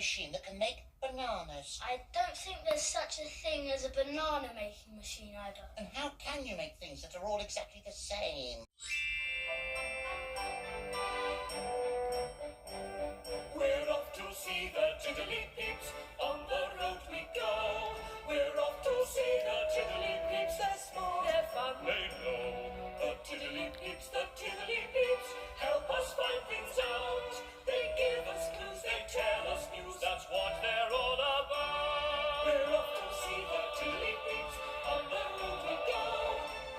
machine that can make bananas. I don't think there's such a thing as a banana making machine either. And how can you make things that are all exactly the same? We're off to see the Tiddly-Peeps, on the road we go. We're off to see the Tiddly-Peeps, they're smart, they're fun, they know. The Tiddly-Peeps, help us find things out. They give us clues, they tell us news, that's what they're all about. We're off to see the Tiddly-Peeps, on the road we go.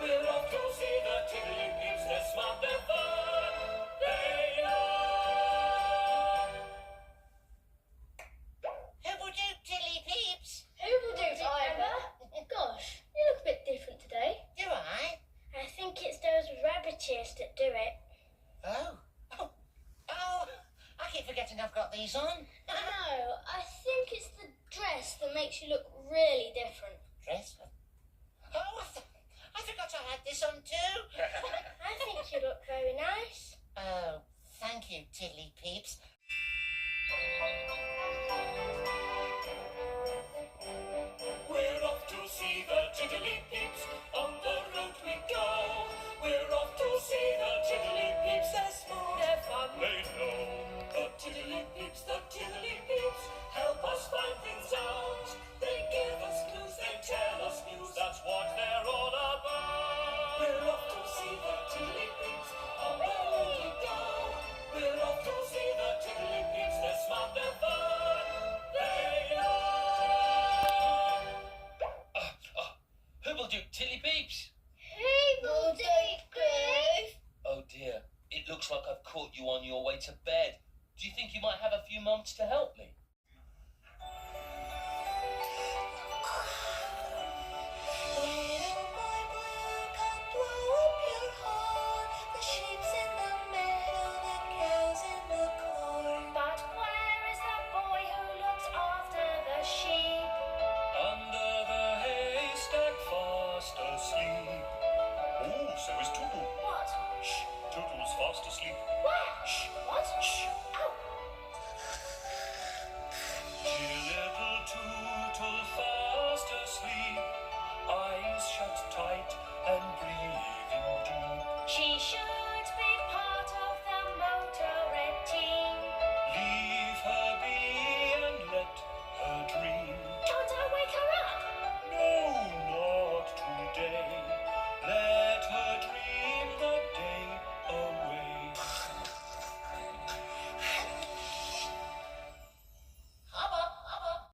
We're off to see the Tiddly-Peeps, they're smart, they're fun, they know. Tiddly-Peeps. Who will do, Ivor? Gosh, you look a bit different today. Do I? I think it's those rabbit ears that do it. Oh, I keep forgetting I've got these on. No, I think it's the dress that makes you look really different. Dress? Oh, I forgot I had this on too. I think you look very nice. Oh, thank you, Tiddly-Peeps. We're off to see the Tiddly-Peeps, on the road we go. We're off to see the Tiddly-Peeps, they're smart, they're fun, they know. The Tiddly-Peeps, help us find things out. They give us clues, they tell us news, that's what they're all about. We're off to see the Tiddly-Peeps, on the road we go. We're off to see the Tiddly-Peeps, they're smart, they're fun, they know. Who will do Tiddly-Peeps? Who will do it, Griff? Oh dear, it looks like I've caught you on your way to bed. Do you think you might have a few moments to help me?